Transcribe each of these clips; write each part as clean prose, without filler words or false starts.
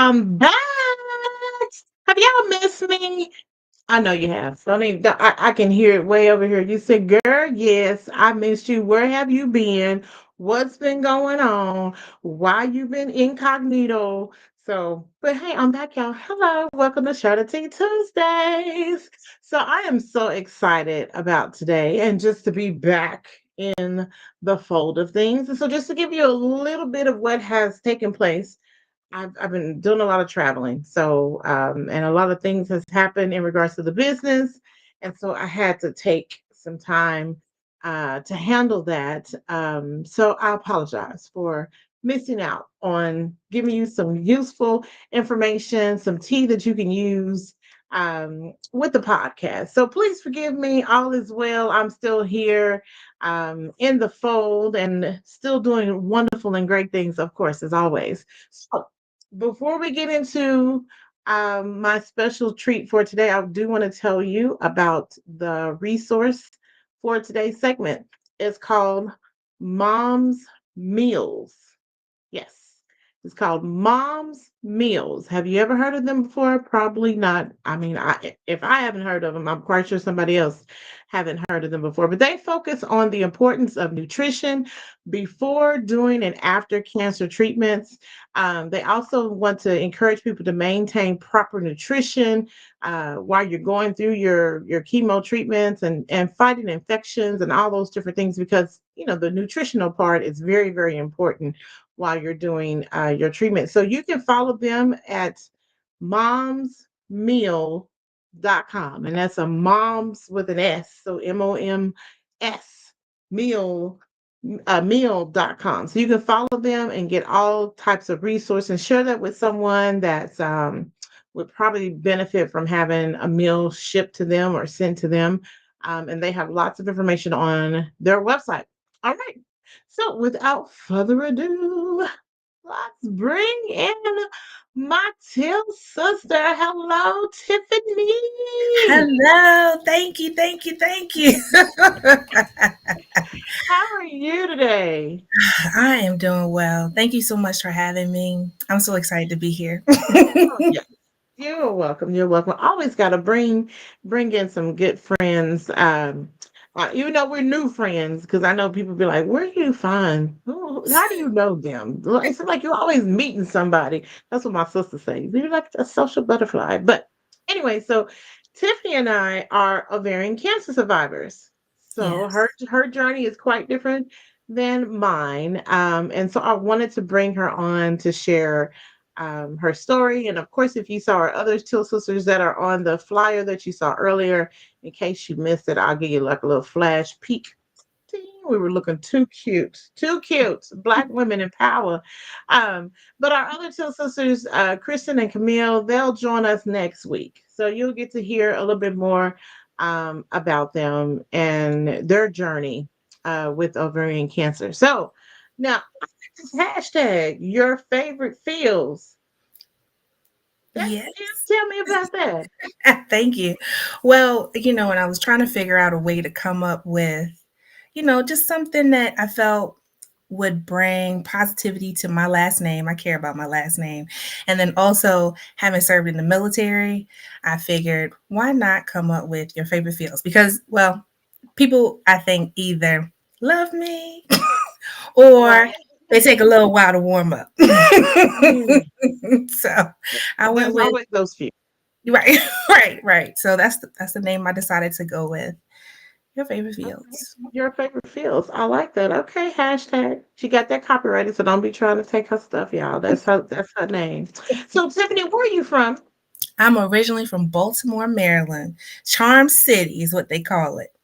I'm back. Have y'all missed me? I know you have. So I can hear it way over here. You said, girl, yes, I missed you. Where have you been? What's been going on? Why you been incognito? So, but hey, I'm back, y'all. Hello, welcome to Show Tea Tuesdays. So I am so excited about today and just to be back in the fold of things. And so just to give you a little bit of what has taken place. I've been doing a lot of traveling, so and a lot of things has happened in regards to the business, and so I had to take some time to handle that. So I apologize for missing out on giving you some useful information, some tea that you can use with the podcast. So please forgive me. All is well. I'm still here in the fold and still doing wonderful and great things, of course, as always. So before we get into my special treat for today, I do want to tell you about the resource for today's segment. It's called Mom's Meals. Yes, it's called Mom's Meals. Have you ever heard of them before? Probably not. I mean, if I haven't heard of them, I'm quite sure somebody else haven't heard of them before. But they focus on the importance of nutrition before, during, and after cancer treatments. They also want to encourage people to maintain proper nutrition while you're going through your chemo treatments and fighting infections and all those different things because the nutritional part is very, very important while you're doing your treatment. So you can follow them at momsmeal.com. And that's a moms with an S. So MOMS meal meal.com. So you can follow them and get all types of resources and share that with someone that's would probably benefit from having a meal shipped to them or sent to them. And they have lots of information on their website. All right. So without further ado, let's bring in my teal sister. Hello, Tiffany. Hello. Thank you. Thank you. Thank you. How are you today? I am doing well. Thank you so much for having me. I'm so excited to be here. Oh, yeah. You're welcome. You're welcome. Always got to bring in some good friends. Even though we're new friends, because I know people be like, "Where do you find? How do you know them?" It's like you're always meeting somebody. That's what my sister says. You're like a social butterfly. But anyway, so Tiffany and I are ovarian cancer survivors. So Yes. her journey is quite different than mine. And so I wanted to bring her on to share her story. And of course, if you saw our other two sisters that are on the flyer that you saw earlier, in case you missed it, I'll give you like a little flash peek. Ding, we were looking too cute, too cute. Black women in power. But our other two sisters, Kristen and Camille, they'll join us next week. So you'll get to hear a little bit more about them and their journey with ovarian cancer. So now, hashtag your favorite feels. Yes. Tell me about that. Thank you. Well, when I was trying to figure out a way to come up with, just something that I felt would bring positivity to my last name. I care about my last name. And then also having served in the military, I figured why not come up with your favorite feels? Because, well, people I think either love me or Right. they take a little while to warm up. Mm. So I went There's with always those few. right, right. So that's the name I decided to go with. Your favorite Okay. fields. Your favorite feels. I like that. Okay, hashtag. She got that copyrighted, so don't be trying to take her stuff, y'all. That's her name. So Tiffany, where are you from? I'm originally from Baltimore, Maryland. Charm City is what they call it.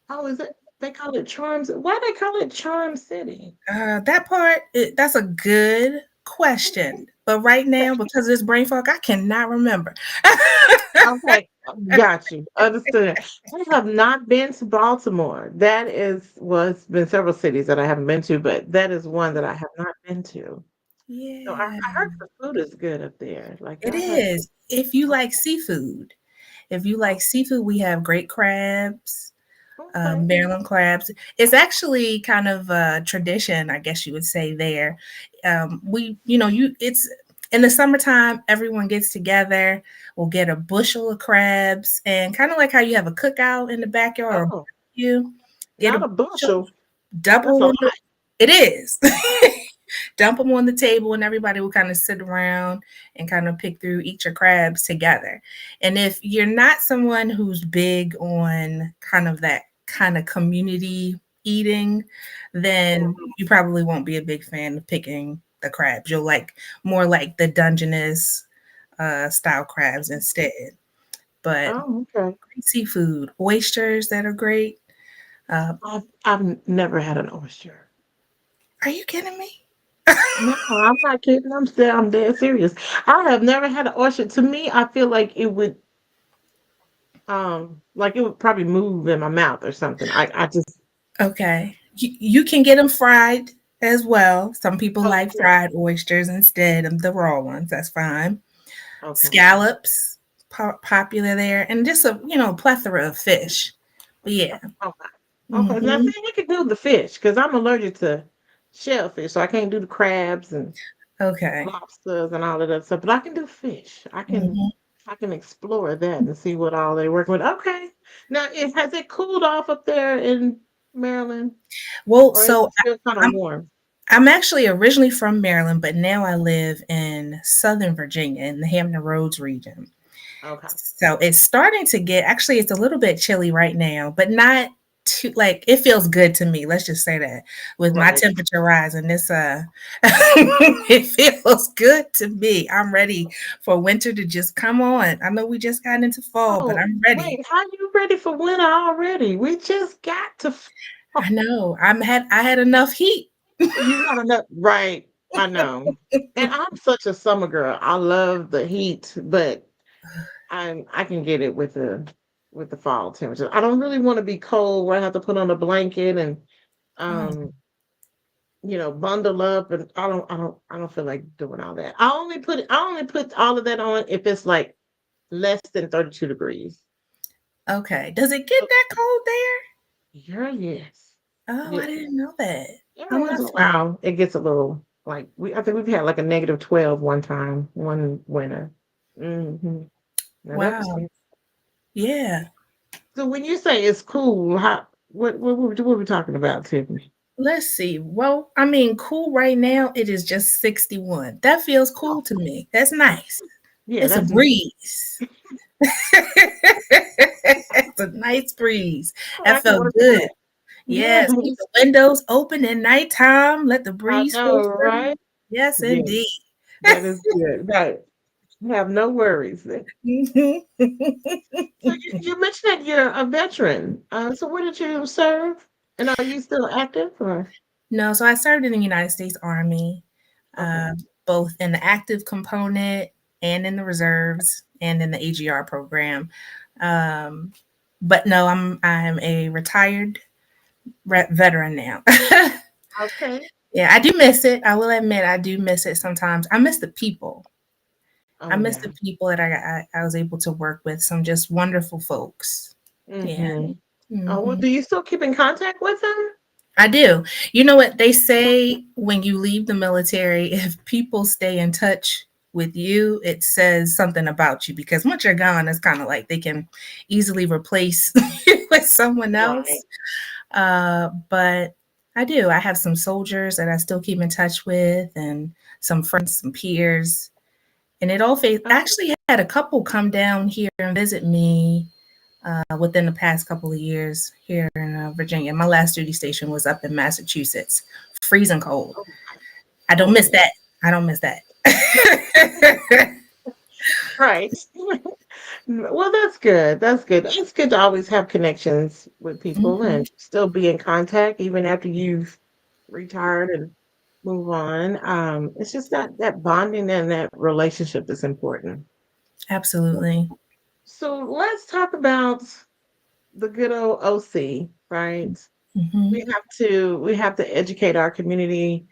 Oh, is it they call it Charms? Why they call it Charm City? That part, that's a good question. But right now, because of this brain fog, I cannot remember. Okay, got you. Understood. I have not been to Baltimore. That is was been several cities that I haven't been to, but that is one that I have not been to. So Yeah, I heard the food is good up there. Like it I heard. is. If you like seafood, we have great crabs, Okay. Maryland crabs. It's actually kind of a tradition, I guess you would say there. We, you know, you it's In the summertime, everyone gets together. We'll get a bushel of crabs, and kind of like how you have a cookout in the backyard or a Oh, barbecue, get a not a bushel, bushel. dump them That's a on lot. the. It is. Dump them on the table, and everybody will kind of sit around and kind of pick through each of crabs together. And if you're not someone who's big on kind of that kind of community eating, then Mhm. you probably won't be a big fan of picking the crabs. You'll like more like the Dungeness style crabs instead. But Oh, okay. great seafood, oysters that are great. Uh, I've never had an oyster. are you kidding me? No, I'm not kidding. I'm dead serious. I have never had an oyster. To me, I feel like it would probably move in my mouth or something. I just Okay. You can get them fried as well. Some people oh like yeah. fried oysters instead of the raw ones. That's fine. Okay. Scallops, popular there, and just a plethora of fish. But yeah. Okay. Okay. Now Hmm. see, we could do the fish because I'm allergic to shellfish, so I can't do the crabs and Okay. lobsters and all of that stuff. But I can do fish. Hmm. I can explore that and see what all they work with. Okay. Now, has it cooled off up there in Maryland, Well, or is so it still kind of I'm warm? I'm actually originally from Maryland, but now I live in Southern Virginia in the Hampton Roads region. Okay. So it's starting to get, actually, it's a little bit chilly right now, but not too, like, it feels good to me. Let's just say that with my Right. temperature rising, it feels good to me. I'm ready for winter to just come on. I know we just got into fall, but Oh, I'm ready. wait, how you ready for winter already? We just got to I know. I had enough heat. you got enough right. I know. And I'm such a summer girl. I love the heat, but I can get it with the fall temperature. I don't really want to be cold where I have to put on a blanket and Oh, um bundle up and I don't feel like doing all that. I only put all of that on if it's like less than 32 degrees. okay. Does it get that cold there? Yeah, yes. Oh, Yeah. I didn't know that. Every I'm once not. in a while, it gets a little like I think we've had like a negative 12 one time, one winter. Hmm. Now that was Wow. good. Yeah. So when you say it's cool, what are we talking about, Tiffany? Let's see. Well, I mean, cool right now, it is just 61. That feels Oh, cool to me. That's nice. yeah, It's a that's breeze. It's a nice breeze. I That can felt work with good. that. Yes. Keep Yes, the windows open at nighttime. Let the I breeze know, flow through. right? Yes, indeed. Yes, that is good. Right. Have no worries then. So you mentioned that you're a veteran. So where did you serve? And are you still active or No, so I served in the United States Army, okay? uh, both in the active component and in the reserves and in the AGR program. Um, but no, I'm a retired veteran now. Okay. Yeah, I do miss it. I will admit, I do miss it sometimes. I miss the people. I Oh miss yeah. the people that I was able to work with. Some just wonderful folks. Yeah. Mm-hmm. Oh, well, Hmm. do you still keep in contact with them? I do. You know what they say when you leave the military, if people stay in touch with you, it says something about you because once you're gone, it's kind of like they can easily replace you with someone Right. else. But I do. I have some soldiers that I still keep in touch with and some friends, some peers. And it all Oh, actually had a couple come down here and visit me within the past couple of years here in Virginia. My last duty station was up in Massachusetts, freezing cold. oh, I don't oh miss yeah. that. I don't miss that. Right. Well, that's good. That's good. It's good to always have connections with people Mhm. and still be in contact even after you've retired and move on. It's just that bonding and that relationship that's important. Absolutely. So let's talk about the good old OC, right? Hmm. We have to educate our community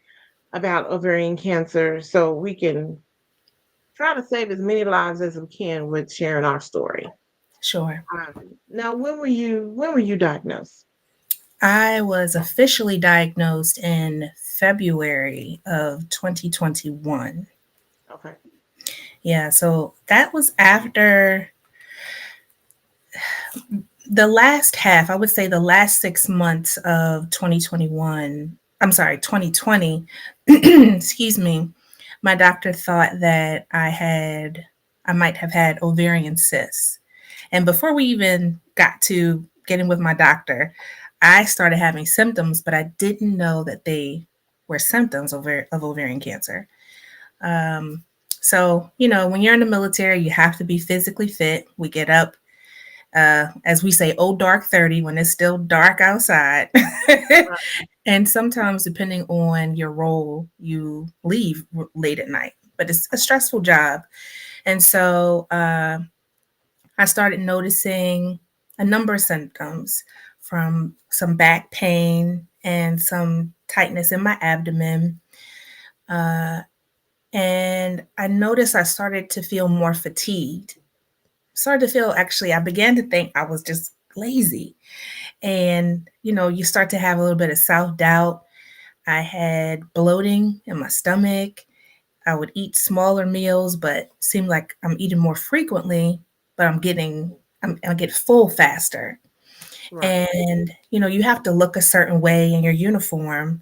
about ovarian cancer so we can try to save as many lives as we can with sharing our story. Sure. Now, when were you diagnosed? I was officially diagnosed in February of 2021. Okay. Yeah, so that was after the last half, I would say the last 6 months of 2021. I'm sorry, 2020. Excuse me. My doctor thought that I might have had ovarian cysts. And before we even got to getting with my doctor, I started having symptoms, but I didn't know that they were symptoms of ovarian cancer. Um, so, when you're in the military, you have to be physically fit. We get up, as we say, oh, dark 30 when it's still dark outside. Right. And sometimes, depending on your role, you leave late at night, but it's a stressful job. And so I started noticing a number of symptoms from some back pain and some tightness in my abdomen. Uh, and I noticed I started to feel more fatigued. Started to feel actually, I began to think I was just lazy. And, you start to have a little bit of self doubt. I had bloating in my stomach. I would eat smaller meals, but seemed like I'm eating more frequently, but I get full faster. Right. And, you have to look a certain way in your uniform.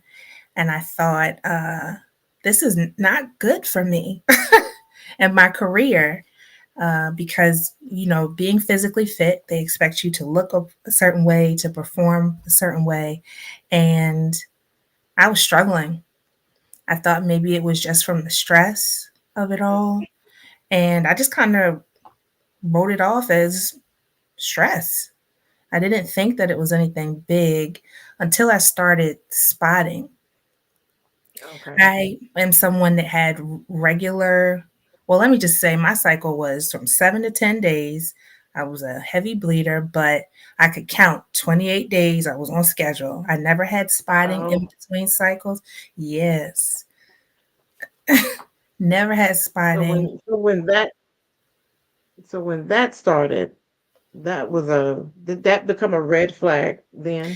And I thought, this is not good for me and my career. Because being physically fit, they expect you to look a certain way, to perform a certain way, and I was struggling. I thought maybe it was just from the stress of it all, and I just kind of wrote it off as stress. I didn't think that it was anything big until I started spotting. Okay. I am someone that had regular, well, let me just say my cycle was from 7 to 10 days. I was a heavy bleeder, but I could count 28 days. I was on schedule. I never had spotting in Oh, between cycles. Yes, never had so spotting. when that started, that was a did that become a red flag then?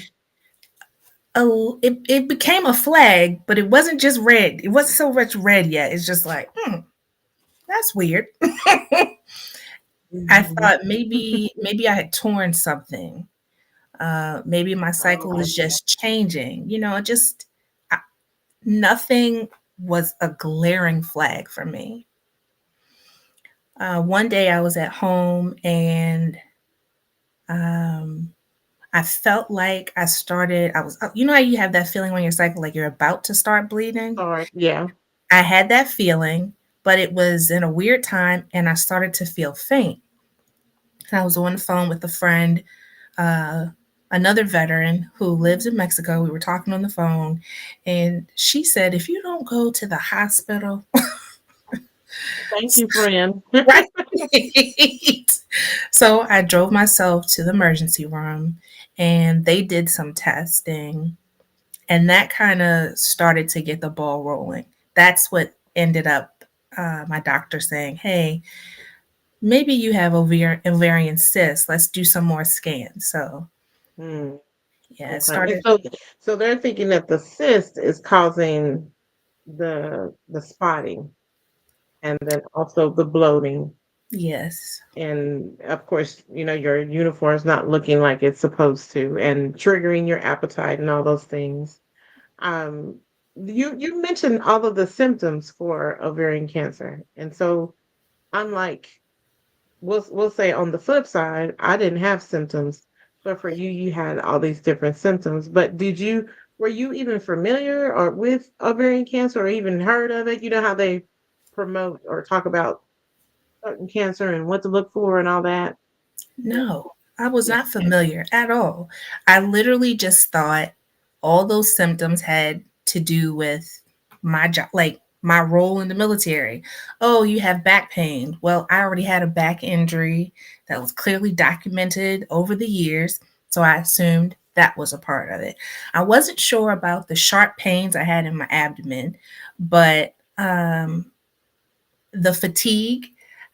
It became a flag, but it wasn't just red. It wasn't so much red yet. It's just like, that's weird. I Mhm. thought maybe I had torn something. Maybe my cycle Okay. is just changing. Just I, nothing was a glaring flag for me. One day I was at home and um, I felt like I was, how you have that feeling when your cycle, like you're about to start bleeding? Start. Yeah. I had that feeling, but it was in a weird time and I started to feel faint. And I was on the phone with a friend, uh, another veteran who lives in Mexico. We were talking on the phone, and she said, "If you don't go to the hospital, Thank you, friend. right?" So I drove myself to the emergency room, and they did some testing, and that kind of started to get the ball rolling. That's what ended up my doctor saying, "Hey, maybe you have ovarian cysts. Let's do some more scans." So Hmm. yeah, it Okay. And started. so they're thinking that the cyst is causing the spotting and then also the bloating. Yes. And of course, your uniform's not looking like it's supposed to and triggering your appetite and all those things. Um, you mentioned all of the symptoms for ovarian cancer. And so unlike we'll say on the flip side, I didn't have symptoms, but for you, you had all these different symptoms. But were you even familiar or with ovarian cancer or even heard of it? You know how they promote or talk about certain cancer and what to look for and all that? Yeah. No, I was Yeah. not familiar at all. I literally just thought all those symptoms had to do with my job, like my role in the military. Oh, you have back pain. Well, I already had a back injury that was clearly documented over the years. So I assumed that was a part of it. I wasn't sure about the sharp pains I had in my abdomen, but the fatigue,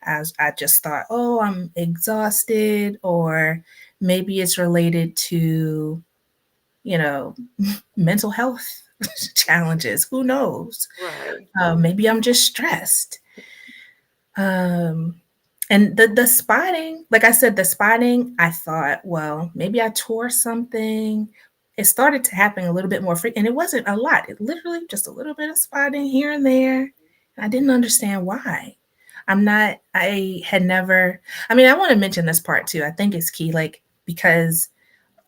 as I just thought, oh, I'm exhausted, or maybe it's related to, you know, mental health challenges. Who knows? Right. Maybe I'm just stressed. Um, and the spotting, like I said, the spotting, I thought, well, maybe I tore something. It started to happen a little bit more frequent, and it wasn't a lot. It literally just a little bit of spotting here and there. And I didn't understand why. I had never, I mean, I want to mention this part too. I think it's key, like, because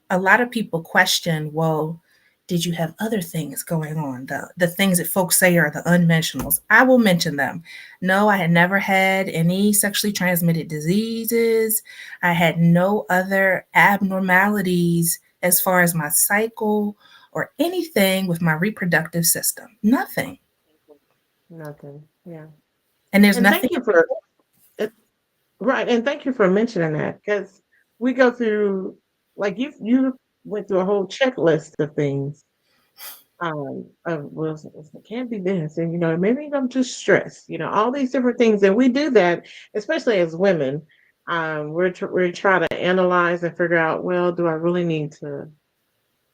a lot of people question, well, did you have other things going on? The things that folks say are the unmentionables. I will mention them. No, I had never had any sexually transmitted diseases. I had no other abnormalities as far as my cycle or anything with my reproductive system. Nothing. Nothing. Yeah. And there's And nothing. thank you for it. Right. And thank you for mentioning that because we go through, like, you went through a whole checklist of things. Well, it can't be this, and maybe I'm just stressed. All these different things, and we do that, especially as women. We're trying to analyze and figure out. Well, do I really need to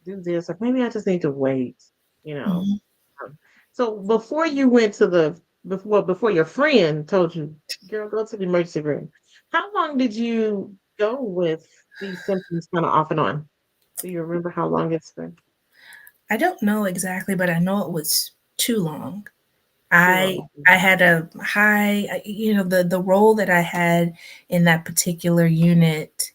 do this, or maybe I just need to wait? You know. Mhm. Um, So before you went to before your friend told you, girl, go to the emergency room. How long did you go with these symptoms, kind of off and on? Do you remember how long it's been? I don't know exactly, but I know it was too long. Too I long. I had a high, the role that I had in that particular unit.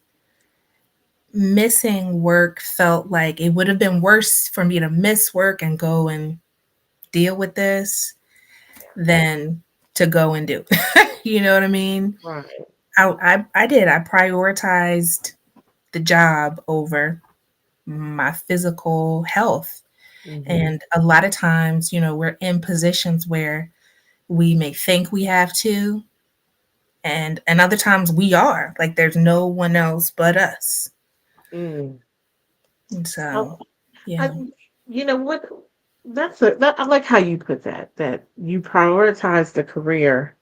Missing work felt like it would have been worse for me to miss work and go and deal with this than to go and do. You know what I mean? Right. I did. I prioritized the job over my physical health. Hmm. And a lot of times, we're in positions where we may think we have to, and other times we are like there's no one else but us. Mm. And Oh, so, I, yeah. what? I like how you put that. That you prioritize the career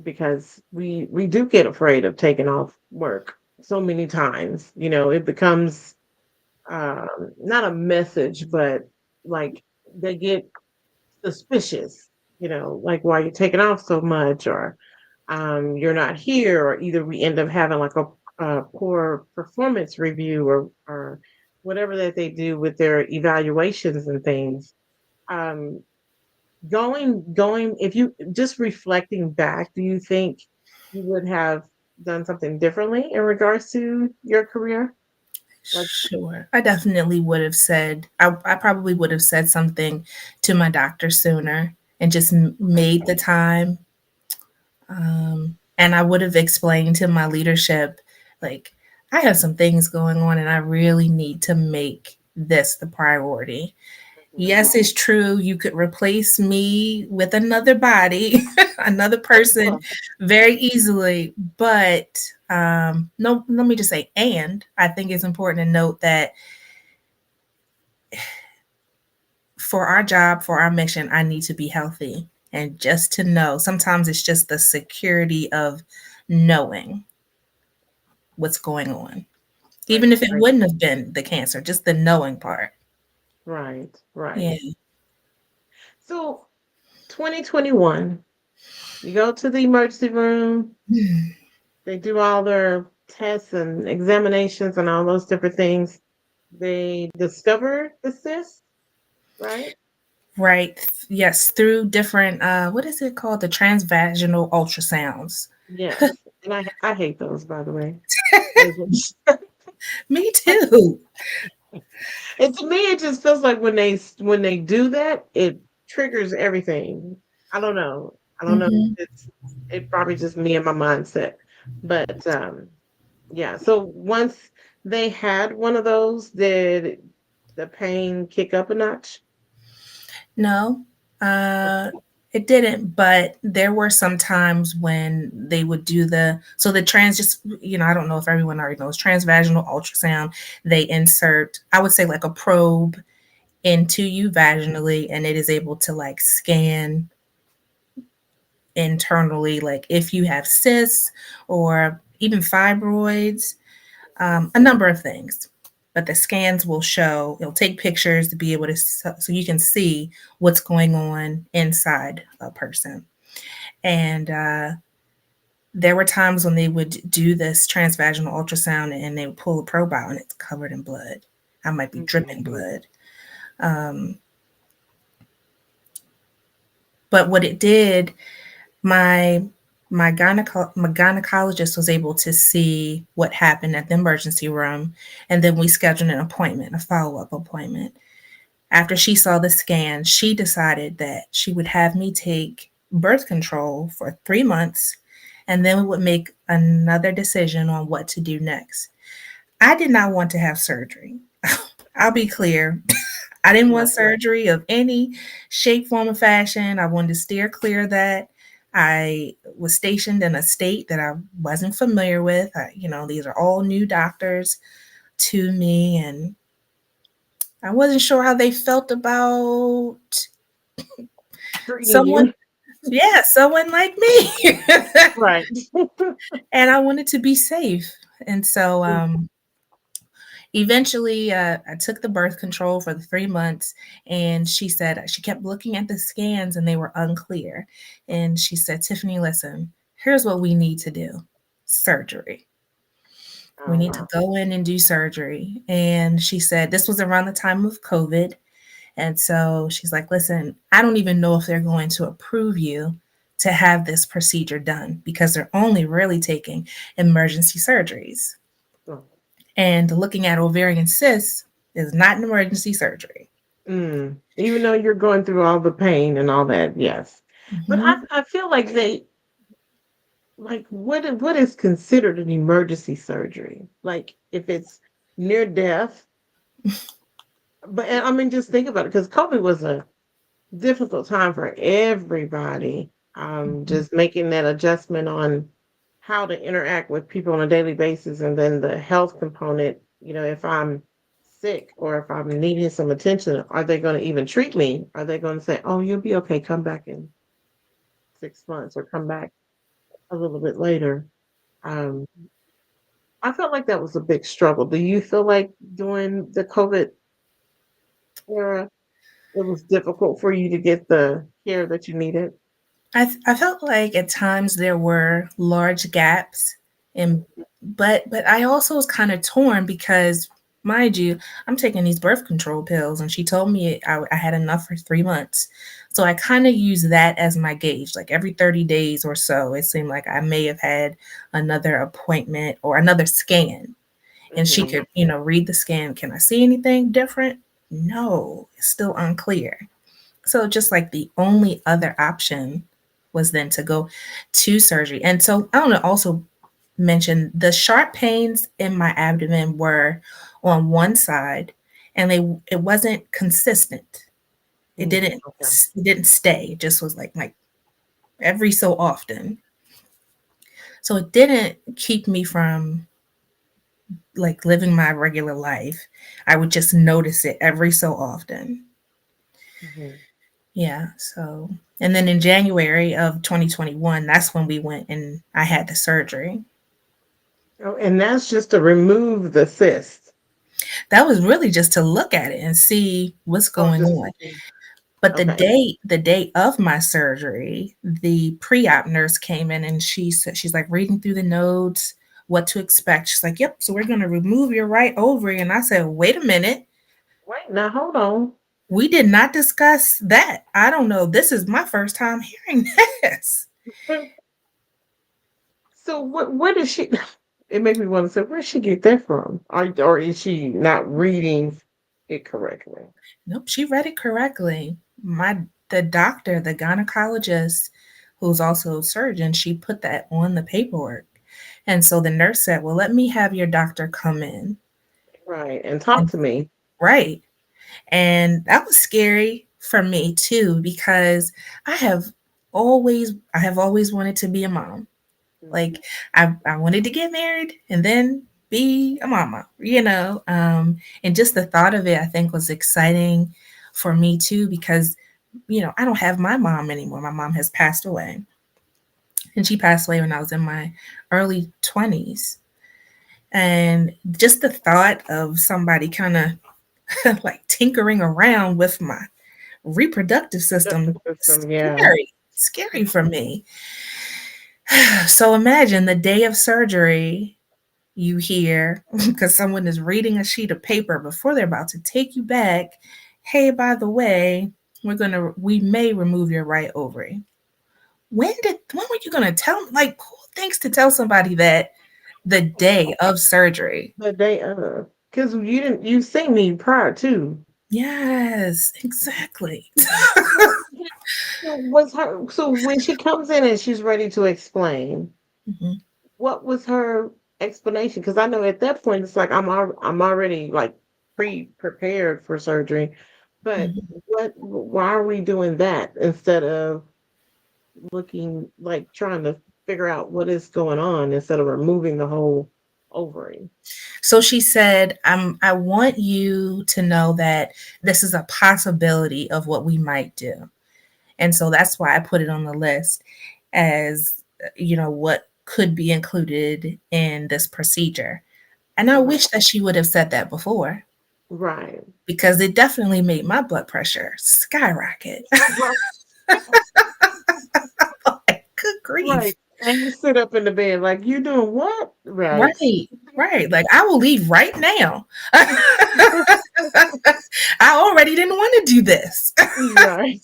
because we do get afraid of taking off work so many times. It becomes not a message, but like they get suspicious. Like why you're taking off so much, or you're not here, or either we end up having like a poor performance review, or whatever that they do with their evaluations and things. Um, going, if you just reflecting back, do you think you would have done something differently in regards to your career? Like, Sure. I definitely would have said, I probably would have said something to my doctor sooner and just made the time. And I would have explained to my leadership, like, I have some things going on and I really need to make this the priority. mhm, Yes, it's true. You could replace me with another body, another person well, very easily. But no, let me just say, and I think it's important to note that for our job, for our mission, I need to be healthy. And just to know, sometimes it's just the security of knowing what's going on, even right, if it right, wouldn't have been the cancer, just the knowing part. right, right. Yeah. So 2021, you go to the emergency room, they do all their tests and examinations and all those different things. They discover the cyst, right? Right. Yes. Through different, what is it called? The transvaginal ultrasounds. Yes. And I hate those, by the way. Those ones. Me too. And to me, it just feels like when they do that, it triggers everything. I don't know. I don't know. Hmm. It probably just me and my mindset. But yeah. So once they had one of those, did the pain kick up a notch? No, uh, it didn't. But there were some times when they would do so the just, I don't know if everyone already knows transvaginal ultrasound. They insert, I would say, like a probe into you vaginally, and it is able to like scan internally, like if you have cysts or even fibroids, a number of things. But the scans will show, it'll take pictures to be able to, so you can see what's going on inside a person. And there were times when they would do this transvaginal ultrasound and they would pull a probe out and it's covered in blood. I might be dripping Mhm. blood. Um, but what it did, my my gynecologist was able to see what happened at the emergency room, and then we scheduled an appointment, a follow up appointment. After she saw the scan, she decided that she would have me take birth control for 3 months, and then we would make another decision on what to do next. I did not want to have surgery. I'll be clear. I didn't want Right. surgery of any shape, form, or fashion. I wanted to steer clear of that. I was stationed in a state that I wasn't familiar with. These are all new doctors to me, and I wasn't sure how they felt about Treating someone, you. yeah, someone like me. Right. And I wanted to be safe. And so eventually, I took the birth control for the 3 months, and she said she kept looking at the scans and they were unclear. And she said, Tiffany, listen, here's what we need to do: surgery. We Oh, need to wow. go in and do surgery. And she said, this was around the time of COVID. And so she's like, listen, I don't even know if they're going to approve you to have this procedure done because they're only really taking emergency surgeries. Oh. And looking at ovarian cysts is not an emergency surgery. Even though you're going through all the pain and all that, yes. But Mhm. I feel like they like what is considered an emergency surgery? Like if it's near death, but and I mean just think about it because COVID was a difficult time for everybody. Just making that adjustment on how to interact with people on a daily basis, and then the health component. If I'm sick or if I'm needing some attention, are they going to even treat me? Are they going to say, "Oh, you'll be okay. Come back in 6 months or come back a little bit later"? Um, I felt like that was a big struggle. Do you feel like during the COVID era, it was difficult for you to get the care that you needed? I felt like at times there were large gaps in, but I also was kind of torn because, mind you, I'm taking these birth control pills and she told me I had enough for 3 months. So I kind of use that as my gauge. Like every 30 days or so, it seemed like I may have had another appointment or another scan. And she Mhm. could, read the scan. Can I see anything different? No, it's still unclear. So just like the only other option was then to go to surgery. And so I want to also mention the sharp pains in my abdomen were on one side, and it wasn't consistent. It didn't Okay. it didn't stay. It just was like every so often. So it didn't keep me from like living my regular life. I would just notice it every so often. Mhm. Yeah, so and then in January of 2021, that's when we went and I had the surgery. Oh, and that's just to remove the cyst. That was really just to look at it and see what's Oh, going just to on. see. But Okay. the day of my surgery, the pre-op nurse came in and she said she's like reading through the notes, what to expect. She's like, "Yep, so we're going to remove your right ovary." And I said, "Wait a minute. Wait, now hold on. We did not discuss that. I don't know. This is my first time hearing this." So what is she? It makes me want to say, where did she get that from? Or is she not reading it correctly? Nope, she read it correctly. The doctor, the gynecologist, who's also a surgeon, she put that on the paperwork. And so the nurse said, "Well, let me have your doctor come in." Right. And talk And to me. right. And that was scary for me too, because I have always wanted to be a mom. Mhm. Like I wanted to get married and then be a mama. And just the thought of it, I think, was exciting for me too, because I don't have my mom anymore. My mom has passed away, and she passed away when I was in my early 20s. And just the thought of somebody kind of like tinkering around with my reproductive Justice system, system, yeah. scary for me. So imagine the day of surgery, you hear because someone is reading a sheet of paper before they're about to take you back. Hey, by the way, we may remove your right ovary. When were you gonna tell me? Like, who thinks to tell somebody that the day of surgery? The day because you seen me prior to. Yes, exactly. So, so when she comes in and she's ready to explain, Mhm, what was her explanation? Because I know at that point it's like I'm already like pre-prepared for surgery, but mhm. why are we doing that instead of looking like trying to figure out what is going on instead of removing the whole ovary? So she said, I want you to know that this is a possibility of what we might do. And so that's why I put it on the list as, what could be included in this procedure. And I Right. wish that she would have said that before Right. because it definitely made my blood pressure skyrocket. Right. Like, good grief. Right. And you sit up in the bed like you doing what? Right. Right, right. Like, I will leave right now. I already didn't want to do this. Right.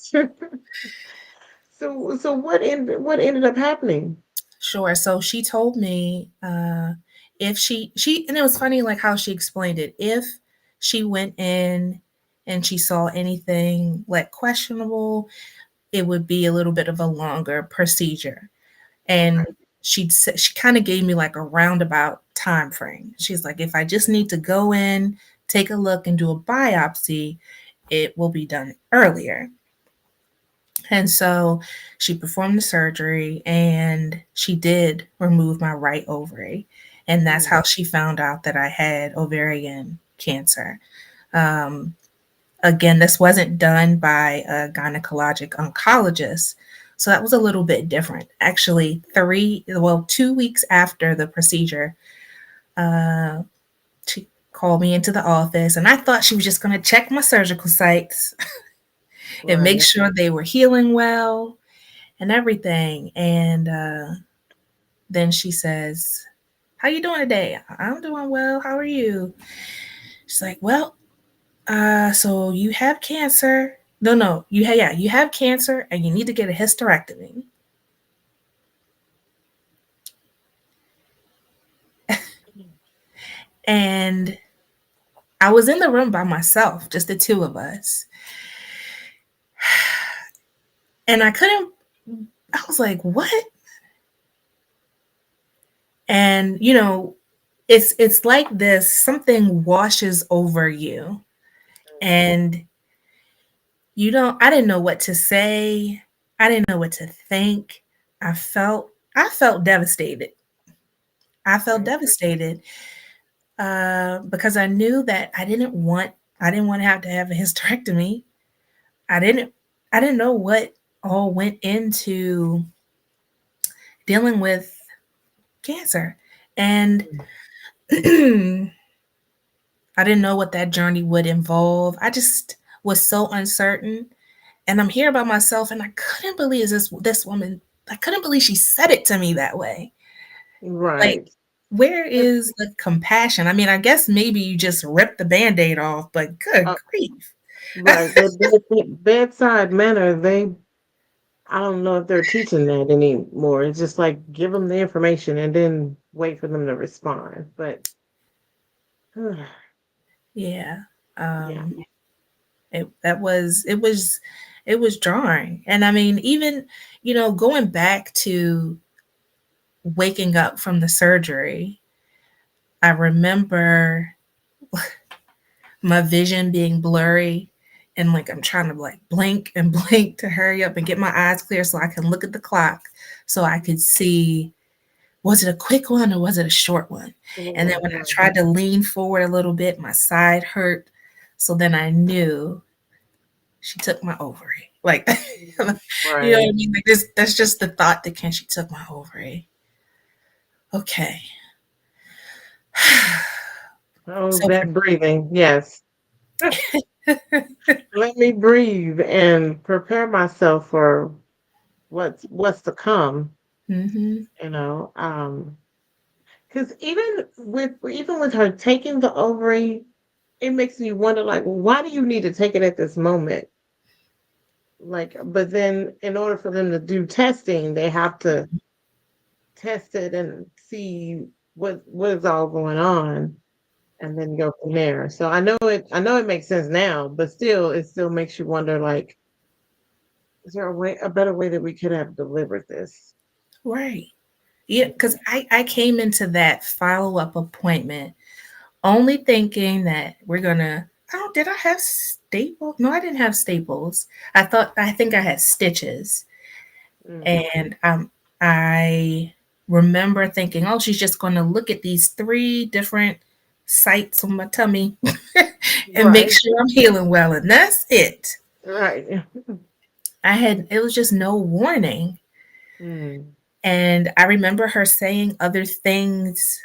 So what ended up happening? Sure. So she told me if and it was funny like how she explained it. If she went in and she saw anything like questionable, it would be a little bit of a longer procedure. Okay. And she kind of gave me like a roundabout time frame. She's like, if I just need to go in, take a look, and do a biopsy, it will be done earlier. And so she performed the surgery and she did remove my right ovary. And that's Mm. how she found out that I had ovarian cancer. Um, Again, this wasn't done by a gynecologic oncologist. So that was a little bit different. Actually, 2 weeks after the procedure, uh, she called me into the office and I thought she was just going to check my surgical sites and make Right. sure they were healing well and everything. And then she says, "How you doing today?" "I'm doing well. How are you?" She's like, "Well, so you have cancer. No, you have cancer and you need to get a hysterectomy." And I was in the room by myself, just the two of us. And I was like, "What?" And it's like this something washes over you and I didn't know what to say. I didn't know what to think. I felt devastated. I felt Right. devastated because I knew that I didn't want to have a hysterectomy. I didn't I didn't know what all went into dealing with cancer. And I didn't know what that journey would involve. I just was so uncertain. And I'm here by myself and I couldn't believe this woman. I couldn't believe she said it to me that way. Like, Right. where But, is the compassion? I mean, I guess maybe you just rip the band-aid off, but good uh, grief. right. That bedside manner, I don't know if they're teaching that anymore. It's just like give them the information and then wait for them to respond. But Yeah. yeah. Um it was jarring. And I mean, even, going back to waking up from the surgery, I remember my vision being blurry and like I'm trying to like blink and blink to hurry up and get my eyes clear so I can look at the clock so I could see, was it a quick one or was it a short one? And then when I Right. tried to lean forward a little bit, my side hurt. So then I knew she took my ovary. Like, you know what I Right. mean? Like this, that's just the thought that she took my ovary. Okay. Oh, So that breathing. Yes. Let me breathe and prepare myself for what's to come. Mhm. you know. Because even with her taking the ovary, it makes me wonder, like, why do you need to take it at this moment? Like, but then in order for them to do testing, they have to test it and see what is all going on, and then go from there. So I know it makes sense now, but still, it still makes you wonder, like, is there a better way that we could have delivered this? Right. Yeah, because I came into that follow-up appointment only thinking that we're gonna oh, did I have staples? No, I didn't have staples. I think I had stitches. Mm, And I remember thinking, oh, she's just gonna look at these three different sites on my tummy and make right, sure I'm healing well, and that's it. right. It was just no warning. Mm, And I remember her saying other things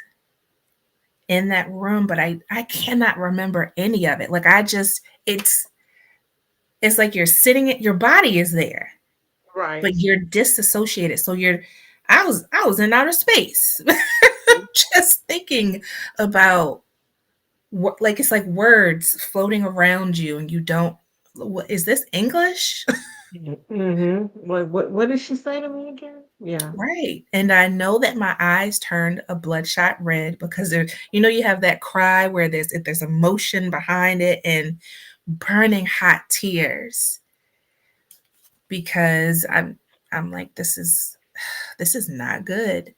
in that room, but I cannot remember any of it. Like I just it's like you're sitting it your body is there, but right. you're disassociated. So I was in outer space. Just thinking about what like it's like words floating around you and you don't what is this English? Mm-hmm. What did she say to me again? Yeah. Right. And I know that my eyes turned a bloodshot red because there, you have that cry where there's emotion behind it and burning hot tears because I'm like this is not good.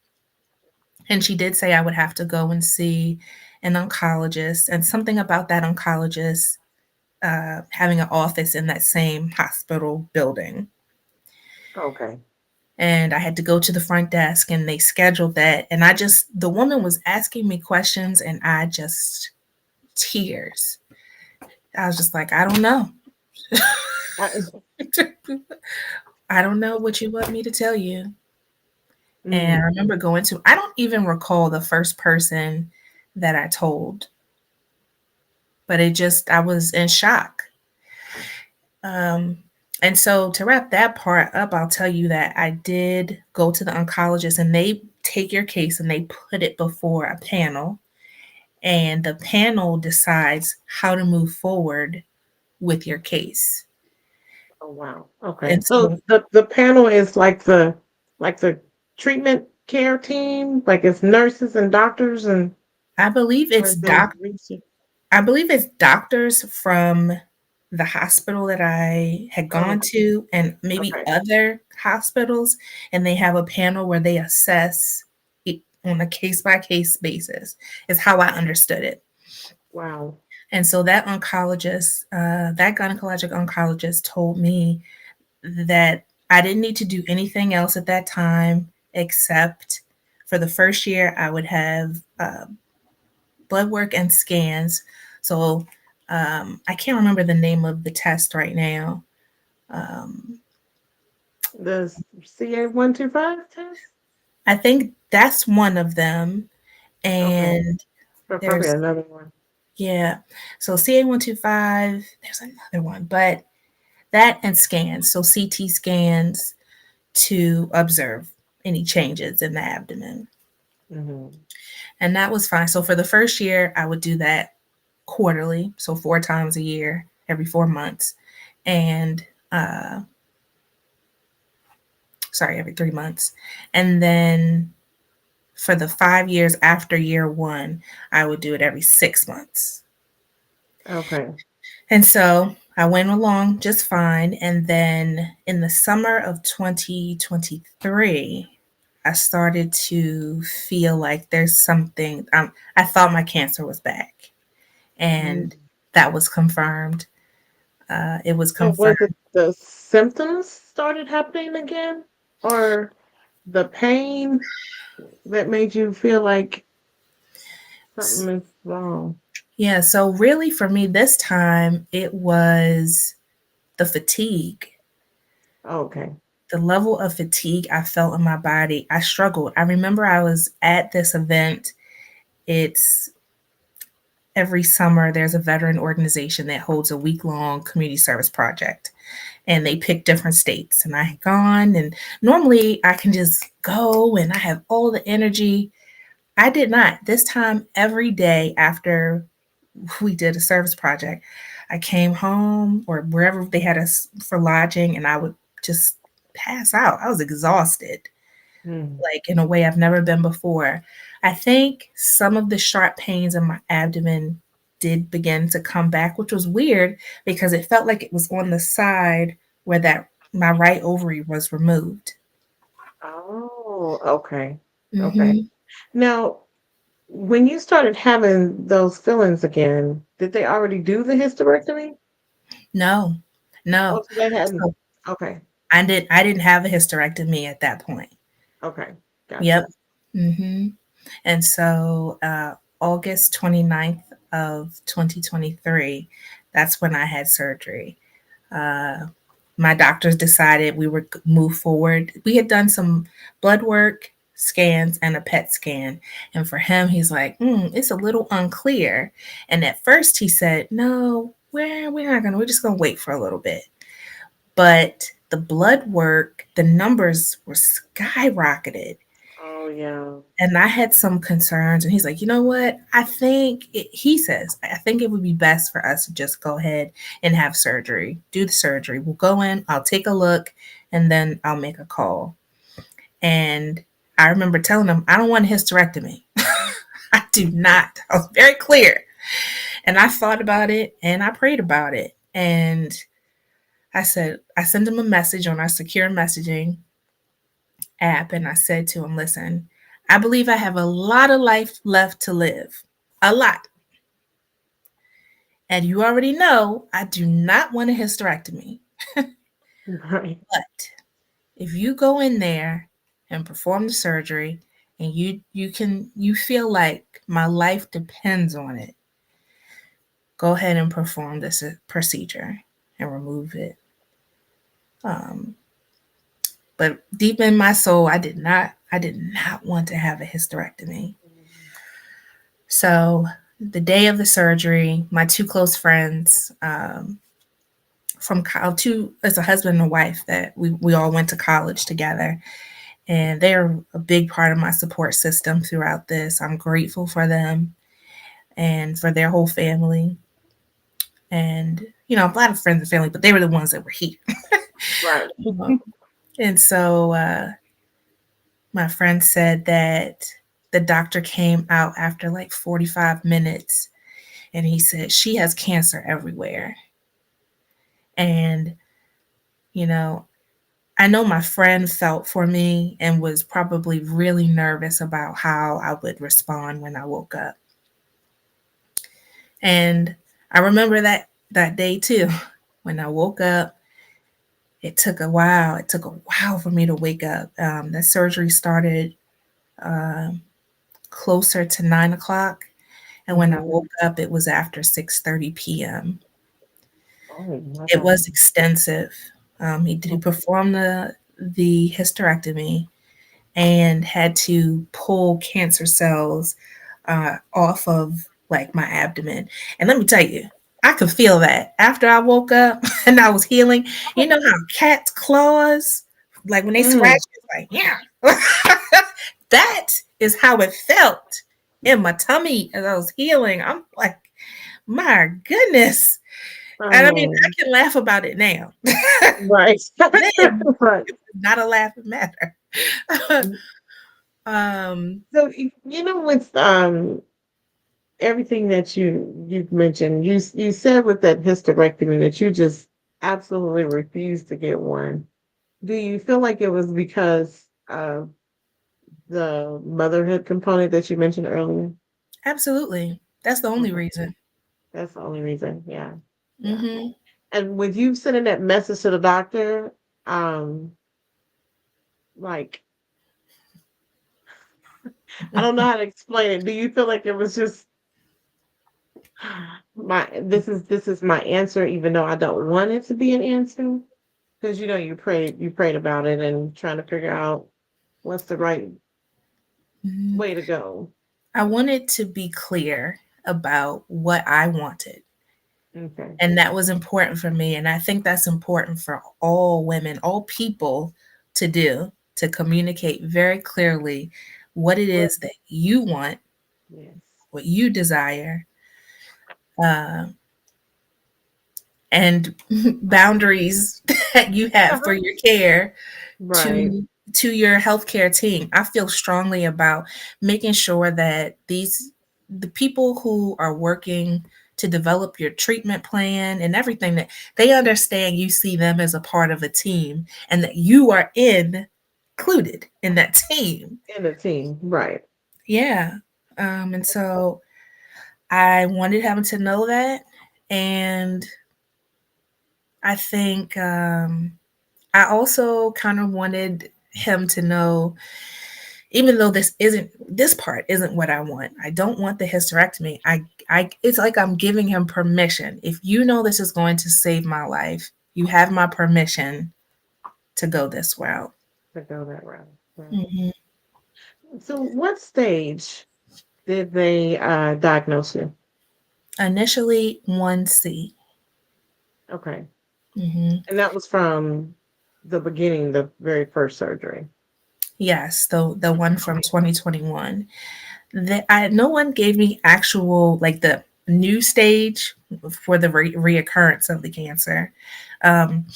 And she did say I would have to go and see an oncologist and something about that oncologist having an office in that same hospital building. Okay. And I had to go to the front desk and they scheduled that. And the woman was asking me questions and I just, tears. I was just like, I don't know. I, I don't know what you want me to tell you. And I mm, remember I don't even recall the first person that I told, but I was in shock. Um, and so to wrap that part up, I'll tell you that I did go to the oncologist and they take your case and they put it before a panel, and the panel decides how to move forward with your case. oh wow. Okay. And So so the panel is like the treatment care team, like it's nurses and doctors and I believe or it's is there doc research? I believe it's doctors from the hospital that I had Oh, gone to and maybe okay. other hospitals, and they have a panel where they assess it on a case by case basis, is how I understood it. Wow. And so that gynecologic oncologist told me that I didn't need to do anything else at that time except for the first year I would have blood work and scans. So I can't remember the name of the test right now. Um, The CA-125 test? I think that's one of them. Okay. And Or probably there's, another one. yeah. So CA125, there's another one, but that and scans. So CT scans to observe any changes in the abdomen. Hmm. And that was fine. So for the first year, I would do that quarterly. So 4 times a year, every 4 months. And sorry, every 3 months. And then for the 5 years after year one, I would do it every 6 months. Okay. And so I went along just fine. And then in the summer of 2023, I started to feel like there's something. I thought my cancer was back, Mm. and that was confirmed. It was So was it confirmed. the symptoms started happening again, or the pain that made you feel like something is wrong? Yeah. So, really, for me this time, it was the fatigue. Okay. The level of fatigue I felt in my body, I struggled. I remember I was at this event. It's every summer, there's a veteran organization that holds a week-long community service project, and they pick different states. And I had gone, and normally I can just go and I have all the energy. I did not. This time, every day after we did a service project, I came home or wherever they had us for lodging, and I would just pass out. I was exhausted, Mm. like in a way I've never been before. I think some of the sharp pains in my abdomen did begin to come back, which was weird because it felt like it was on the side where that my right ovary was removed. Oh, okay. Okay. Hmm. Now, when you started having those feelings again, did they already do the hysterectomy? No, no. Oh, so they hadn't. So Okay. I didn't have a hysterectomy at that point. Okay. Yep. Gotcha. Hmm. And so August 29th of 2023, that's when I had surgery. Uh, my doctors decided we would move forward. We had done some blood work, scans, and a PET scan. And for him, he's like, it's a little unclear. And at first he said, no, we're just going to wait for a little bit. But the blood work, the numbers were skyrocketed. Oh, yeah. And I had some concerns, and he's like, you know what? He says, I think it would be best for us to just go ahead and have surgery, do the surgery. We'll go in, I'll take a look, and then I'll make a call. And I remember telling him, I don't want a hysterectomy. I do not. I was very clear. And I thought about it and I prayed about it. And I sent him a message on our secure messaging app, and I said to him, listen, I believe I have a lot of life left to live. A lot. And you already know I do not want a hysterectomy. Right. But if you go in there and perform the surgery and you feel like my life depends on it, go ahead and perform this procedure and remove it. Um, but deep in my soul, I did not want to have a hysterectomy. So the day of the surgery, my two close friends from two as a husband and wife that we all went to college together, and they're a big part of my support system throughout this. I'm grateful for them and for their whole family, and a lot of friends and family, but they were the ones that were here. Right. And so my friend said that the doctor came out after like 45 minutes, and he said she has cancer everywhere. And you know, I know my friend felt for me and was probably really nervous about how I would respond when I woke up. And I remember that day too. When I woke up, it took a while. It took a while for me to wake up. The surgery started um, closer to 9 o'clock, and when I Mhm. woke up, it was after 6:30 p.m. Oh, my It God. was extensive. He performed the hysterectomy and had to pull cancer cells off of like my abdomen. And let me tell you, I could feel that after I woke up and I was healing. You know how cats' claws, like when they scratch, Mm. it's like, yeah. That is how it felt in my tummy as I was healing. I'm like, my goodness. And I mean, Oh, I can laugh about it now. right. Then Right. it's not a laughing matter. um, So, with everything that you've mentioned, you said with that hysterectomy that you just absolutely refused to get one. Do you feel like it was because of the motherhood component that you mentioned earlier? Absolutely. That's the only Okay. reason. That's the only reason. Yeah. Yeah. Mhm. And with you sending that message to the doctor, like, I don't know how to explain it. Do you feel like it was just this is my answer, even though I don't want it to be an answer? Because you prayed about it and trying to figure out what's the right Mhm. way to go. I wanted to be clear about what I wanted, Okay. and that was important for me, and I think that's important for all women, all people to do. to communicate very clearly what it Right. is that you want, Yes. what you desire, uh, and boundaries that you have for your care Right. to your healthcare team. I feel strongly about making sure that the people who are working to develop your treatment plan and everything, that they understand you see them as a part of a team and that you are included in that team. In a team. Right. Yeah. And so I wanted him to know that. And I think I also kind of wanted him to know, even though this part isn't what I want. I don't want the hysterectomy. I it's like I'm giving him permission. If you know this is going to save my life, you have my permission to go this route. To go that route. Right. Hmm. So what stage did they diagnose you? Initially, 1C. Okay. Hmm. And that was from the beginning, the very first surgery. Yes, the one from 2021. No one gave me actual, like, the new stage for the reoccurrence of the cancer. Um,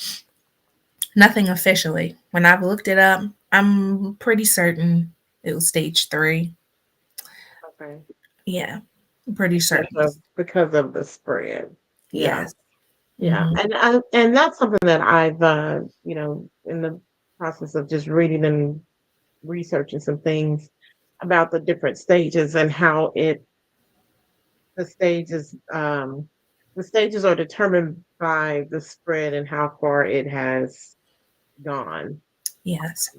Nothing officially. When I've looked it up, I'm pretty certain it was stage 3. Okay. Yeah, I'm pretty certain. Because of the spread. Yeah. Yes. Yeah. Hmm. And that's something that I've in the process of just reading and researching some things about the different stages and how the stages the stages are determined by the spread and how far it has gone. Yes.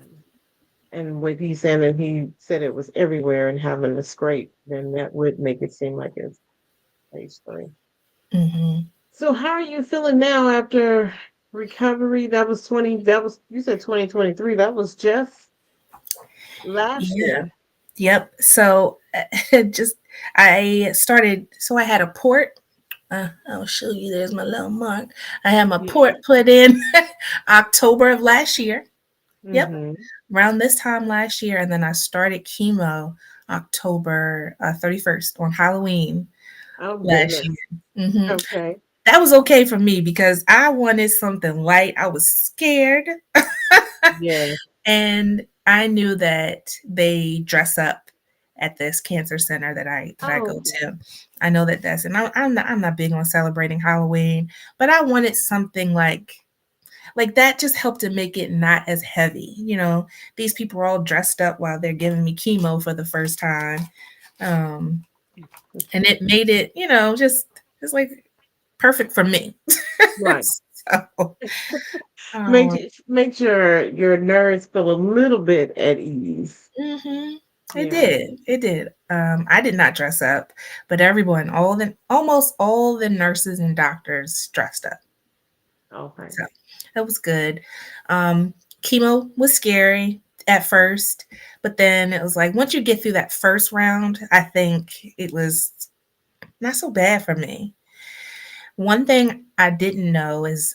And with he saying that he said it was everywhere and having a scrape, then that would make it seem like it's stage 3. Hmm. So how are you feeling now after recovery? That was you said 2023. That was just last Yeah. year. Yep. So just I started. So I had a port. I'll show you. There's my little mark. I had my Yeah. port put in October of last year. Yep, Mm-hmm. around this time last year, and then I started chemo October 31st on Halloween Oh last year. goodness. Hmm. Okay. That was okay for me because I wanted something light. I was scared, Yeah. and I knew that they dress up at this cancer center that I Oh go yeah. to. I know that that's, and I'm not big on celebrating Halloween, but I wanted something like that, just helped to make it not as heavy. These people are all dressed up while they're giving me chemo for the first time. Um, and it made it, just like perfect for me. Right. So, um, Makes your nerves feel a little bit at ease. mhm, it Yeah. did. It did. I did not dress up, but everyone, almost all the nurses and doctors dressed up. Okay. So that was good. Um, Chemo was scary at first, but then it was like once you get through that first round, I think it was not so bad for me. One thing I didn't know is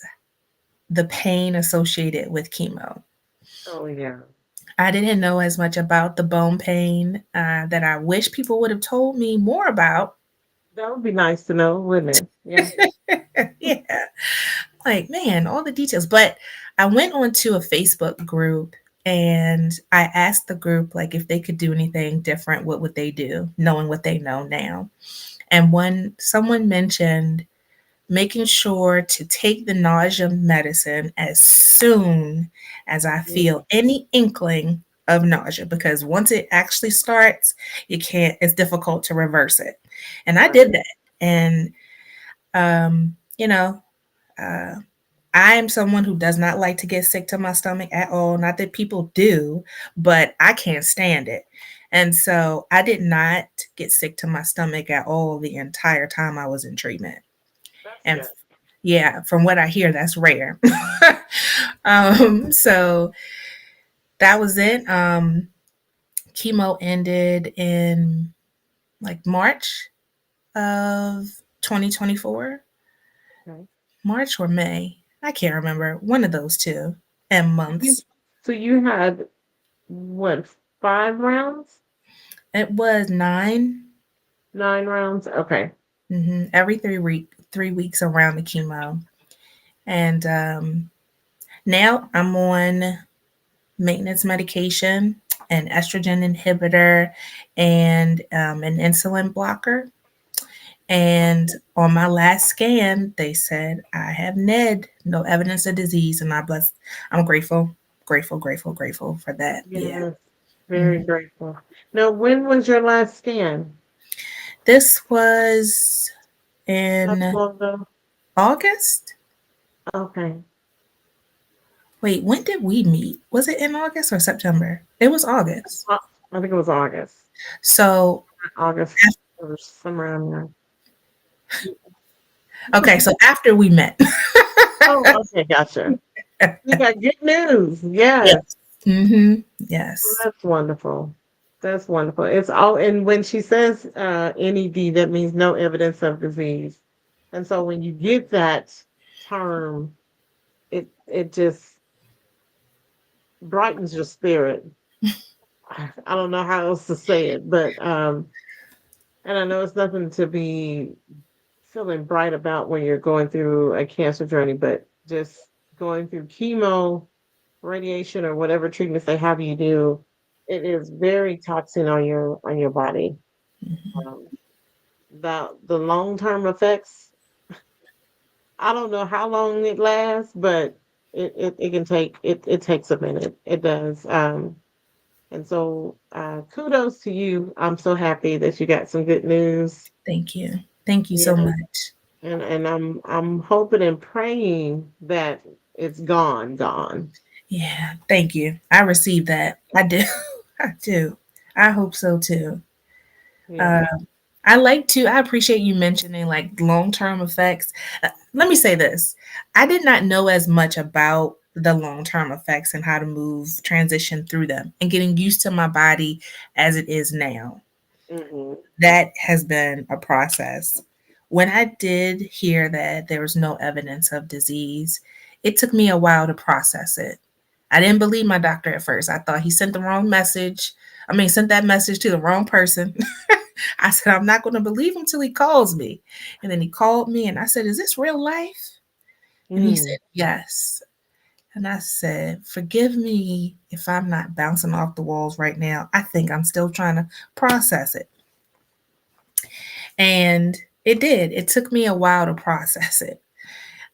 the pain associated with chemo. Oh yeah. I didn't know as much about the bone pain that I wish people would have told me more about. That would be nice to know, wouldn't it? Yeah. Yeah. Like, man, all the details. But I went onto a Facebook group and I asked the group, like, if they could do anything different, what would they do, knowing what they know now? And someone mentioned making sure to take the nausea medicine as soon as I Mm. feel any inkling of nausea, because once it actually starts, it's difficult to reverse it. And I did Right. that. And, um, you know, uh, I am someone who does not like to get sick to my stomach at all. Not that people do, but I can't stand it. And so I did not get sick to my stomach at all the entire time I was in treatment. That's And good. yeah, from what I hear, that's rare. So that was it. Chemo ended in like March of 2024, Okay. March or May. I can't remember. One of those two and You months. so you had what, 5 rounds? It was 9. 9 rounds? Okay. Every 3 weeks around the chemo. And now I'm on maintenance medication, an estrogen inhibitor, and an insulin blocker. And on my last scan, they said I have NED, no evidence of disease, and I'm grateful, grateful, grateful, grateful for that. Yeah. Yes, very Mhm. grateful. Now, when was your last scan? This was Not too in long ago. August. Okay. Wait, when did we meet? Was it in August or September? It was August. Uh, I think it was August. So, August or somewhere around there. okay, so after we met. Oh, okay, gotcha. You got good news. Yes. Yes. Mm-hmm. Well, Yes. that's wonderful. That's wonderful. It's all, and when she says NED, that means no evidence of disease. And so when you get that term, it just brightens your spirit. I don't know how else to say it, but and I know it's nothing to be feeling bright about when you're going through a cancer journey, but just going through chemo, radiation, or whatever treatments they have you do, it is very toxin on your body. Mhm. Um, the long term effects, I don't know how long it lasts, but it can take it takes a minute. It does. And so kudos to you. I'm so happy that you got some good news. Thank you. Thank you so Yeah. much. And I'm hoping and praying that it's gone. Yeah, thank you. I received that. I do. I do. I hope so too. Yeah. Uh, I appreciate you mentioning like long term effects. Let me say this, I did not know as much about the long term effects and how to transition through them and getting used to my body as it is now. Hmm. That has been a process. When I did hear that there was no evidence of disease, it took me a while to process it. I didn't believe my doctor at first. I thought he sent the wrong message. Sent that message to the wrong person. I said, I'm not going to believe him till he calls me. And then he called me and I said, Is this real life? And he Mm. said, Yes. And I said, Forgive me if I'm not bouncing off the walls right now. I think I'm still trying to process it. And it did. It took me a while to process it.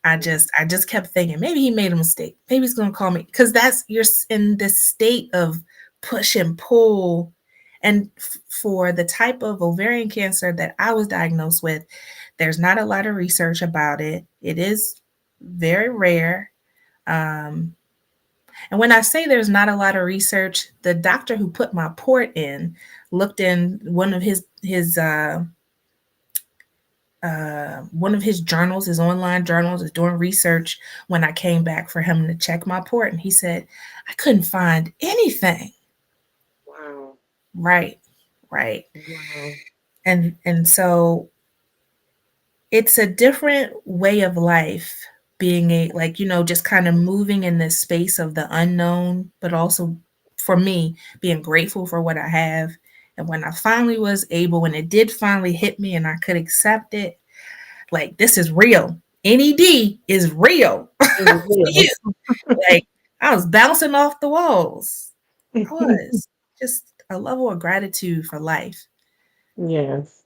I just kept thinking maybe he made a mistake. Maybe he's gonna call me because that's you're in this state of push and pull. And for the type of ovarian cancer that I was diagnosed with, there's not a lot of research about it. It is very rare. Um, and when I say there's not a lot of research, the doctor who put my port in looked in one of his journals, his online journals, is doing research when I came back for him to check my port. And he said, I couldn't find anything. Wow. Right, right. Wow. And so it's a different way of life being just kind of moving in this space of the unknown, but also for me, being grateful for what I have. And when I finally was able, when it did finally hit me and I could accept it, like this is real. NED is real It was for real. you. Like I was bouncing off the walls. I was just a level of gratitude for life. Yes.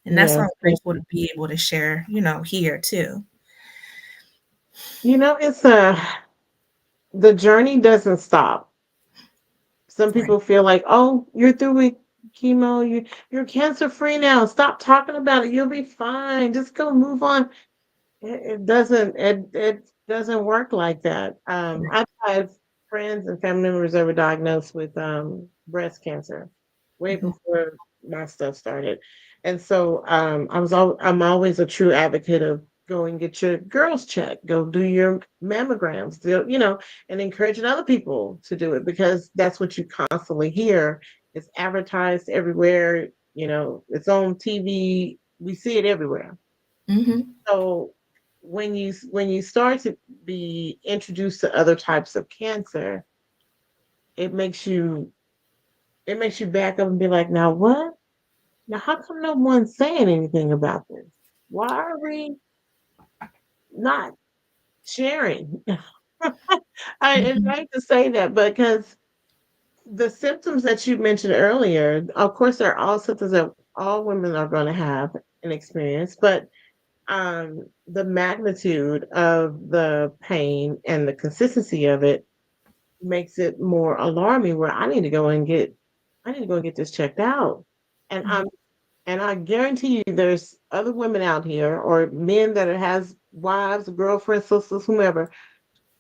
And that's why I'm Yes. grateful to be able to share, here too. It's the journey doesn't stop. Some Right. people feel like, oh, you're through with chemo, you're cancer free now. Stop talking about it. You'll be fine. Just go move on. It doesn't work like that. I've had friends and family members that were diagnosed with breast cancer way Mhm. before my stuff started. And so I'm always a true advocate of go and get your girls checked, go do your mammograms, and encouraging other people to do it because that's what you constantly hear. It's advertised everywhere, it's on TV. We see it everywhere. Mhm. So when you start to be introduced to other types of cancer, it makes you back up and be like, now what? Now how come no one's saying anything about this? Why are we not sharing? I Mhm. hate to say that, because the symptoms that you mentioned earlier, of course, they're all symptoms that all women are going to have an experience, but the magnitude of the pain and the consistency of it makes it more alarming. Where I need to go and get this checked out, and Mhm. I guarantee you, there's other women out here or men that has wives, girlfriends, sisters, whomever,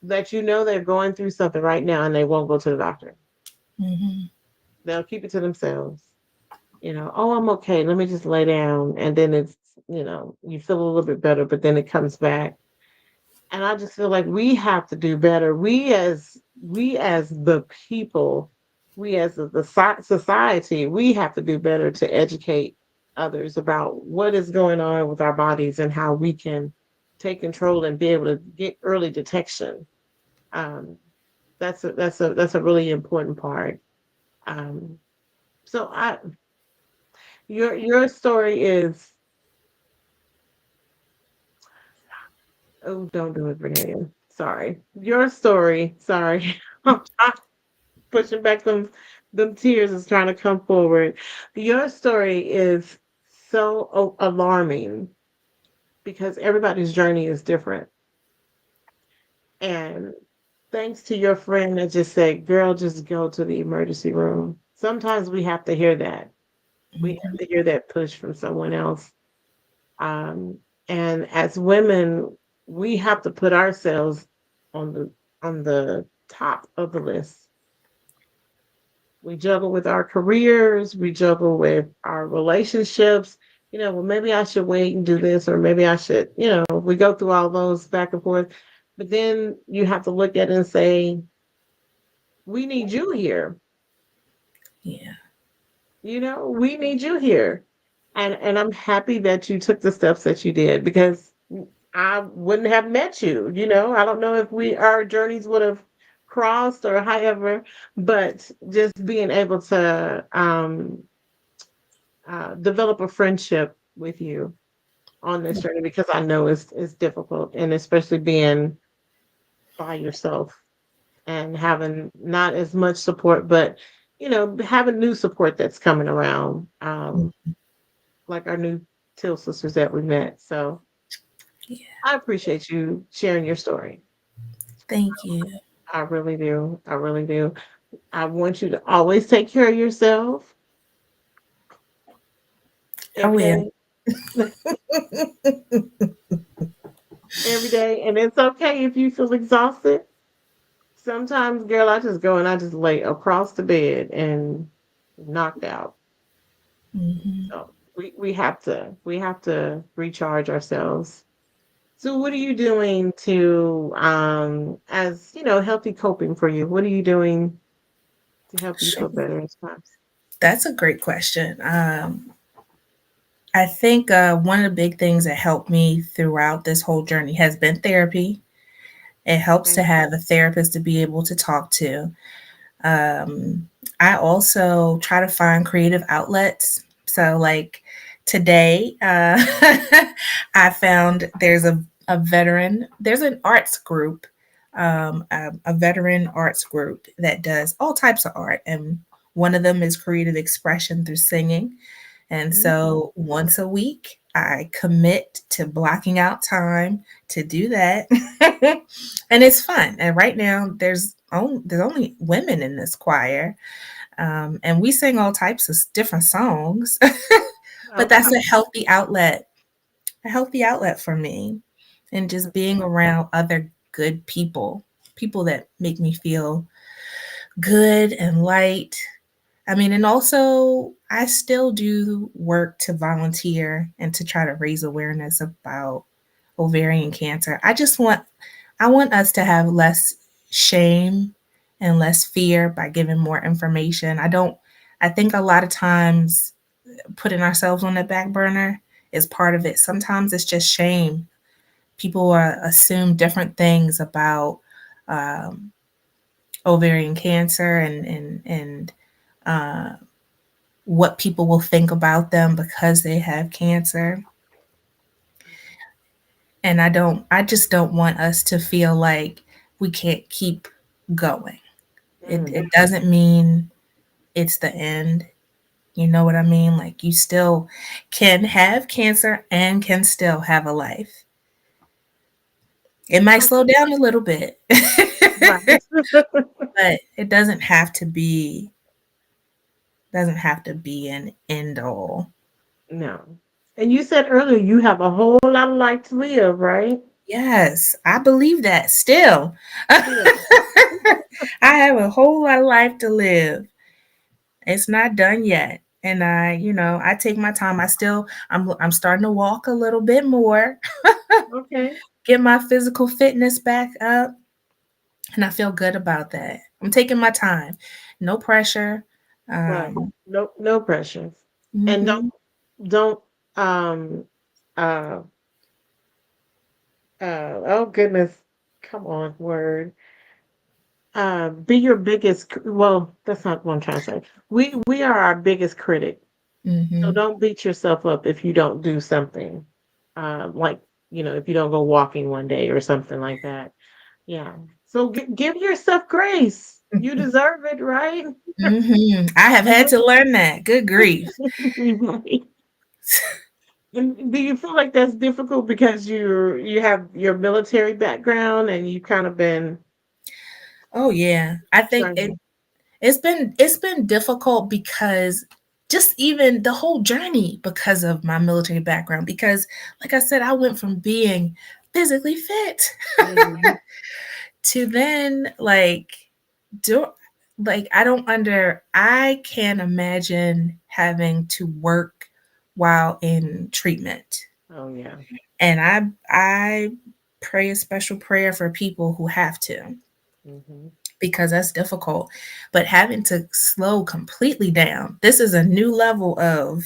that they're going through something right now and they won't go to the doctor. Mhm. They'll keep it to themselves. Oh, I'm okay. Let me just lay down. And then you feel a little bit better, but then it comes back. And I just feel like we have to do better. We as the people, we as the society, we have to do better to educate others about what is going on with our bodies and how we can take control and be able to get early detection. Um, that's a really important part. Um, so your story is, oh, don't do it, Renee. Sorry. Your story, sorry. I'm pushing back them tears is trying to come forward. Your story is so alarming because everybody's journey is different. And thanks to your friend that just said, girl, just go to the emergency room. Sometimes we have to hear that. We have to hear that push from someone else. Um, and as women, we have to put ourselves on the top of the list. We juggle with our careers, we juggle with our relationships. Well, maybe I should wait and do this, or maybe I should, we go through all those back and forth. But then you have to look at it and say, we need you here. Yeah. We need you here. And I'm happy that you took the steps that you did, because I wouldn't have met you. I don't know if our journeys would have crossed or however, but just being able to develop a friendship with you on this journey, because I know it's difficult, and especially being by yourself and having not as much support, but having new support that's coming around, like our new Teal sisters that we met. So Yeah. I appreciate you sharing your story. Thank you. I really do. I really do. I want you to always take care of yourself I every will. day, every day. And it's okay if you feel exhausted. Sometimes, girl, I just go and I just lay across the bed and knocked out. Mhm. So we have to recharge ourselves. So what are you doing to as healthy coping for you? What are you doing to help you feel Sure. better at times? That's a great question. I think one of the big things that helped me throughout this whole journey has been therapy. It helps to Okay. have a therapist to be able to talk to. Um, I also try to find creative outlets. So, like today, I found there's an arts group, a veteran arts group that does all types of art. And one of them is creative expression through singing. And Mm, so once a week, I commit to blocking out time to do that. And it's fun. And right now, there's only women in this choir, and we sing all types of different songs. But that's okay. a healthy outlet for me, and just being around other good people, people that make me feel good and light. I mean, and also I still do work to volunteer and to try to raise awareness about ovarian cancer. I want us to have less shame and less fear by giving more information. I think a lot of times putting ourselves on the back burner is part of it. Sometimes it's just shame. People assume different things about um, ovarian cancer and uh, what people will think about them because they have cancer. And I just don't want us to feel like we can't keep going. Mm, It doesn't mean it's the end. You know what I mean? Like you still can have cancer and can still have a life. It might slow okay, down a little bit, right. but it doesn't have to be an end all. No. And you said earlier you have a whole lot of life to live, right? Yes, I believe that still. I Still. have a whole lot of life to live. It's not done yet. And I take my time. I'm starting to walk a little bit more, Okay. get my physical fitness back up, and I feel good about that. I'm taking my time. No pressure. Right. Um, No pressure. And mhm, don't um uh oh goodness. Come on, word. Be your well, that's not what I'm trying to say. We are our biggest critic. So mhm. don't beat yourself up if you don't do something. Like, if you don't go walking one day or something like that. Yeah. So give yourself grace. You deserve it, right? Mhm. I have had to learn that. Good grief. Right. And do you feel like that's difficult because you have your military background and you've kind of been Oh yeah. I think trying? it's been difficult because just even the whole journey because of my military background because like I said I went from being physically fit Mhm. to then do like I can't imagine having to work while in treatment. Oh yeah. And I pray a special prayer for people who have to Hmm. because that's difficult. But having to slow completely down, this is a new level of,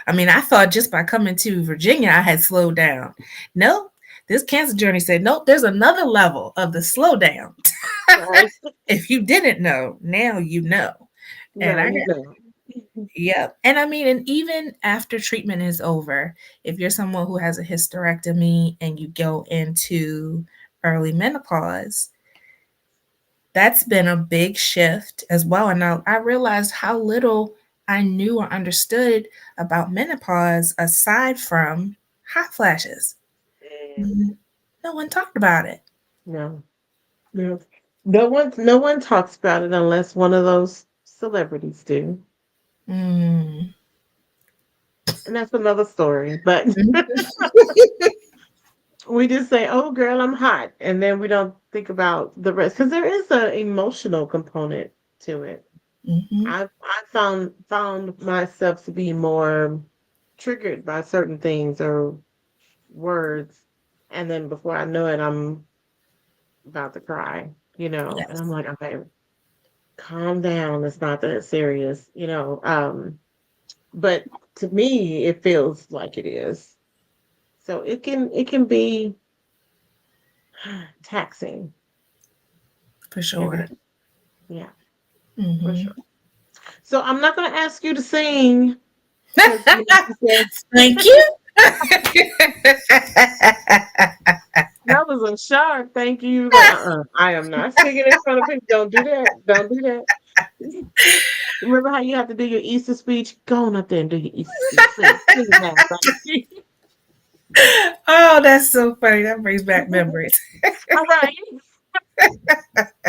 I mean, I thought just by coming to Virginia, I had slowed down. No, this cancer journey said, nope, there's another level of the slowdown. Right. If you didn't know, now you know. And Now I you got, know. yep. And I mean, and even after treatment is over, if you're someone who has a hysterectomy and you go into early menopause, that's been a big shift as well. And I realized how little I knew or understood about menopause aside from hot flashes. Mm, Mhm. No one talked about it. no. No. No one talks about it unless one of those celebrities do. Mm. And that's another story. But Mhm. we just say, "Oh, girl, I'm hot," and then we don't think about the rest because there is an emotional component to it. Mhm. I found myself to be more triggered by certain things or words, and then before I know it, I'm about to cry. And I'm Yes, like, okay, calm down. It's not that serious. But to me, it feels like it is. So it can be taxing. for It sure. is. Yeah, for Mhm. sure. So I'm not going to ask you to sing because you said Thank you. that was a sharp thank you. Like, I am not singing in front of people. Don't do that. Don't do that. Remember how you have to do your Easter speech? Go on up there and do your Easter speech. Sing it now, baby. Oh, that's so funny. That brings back memories. All right.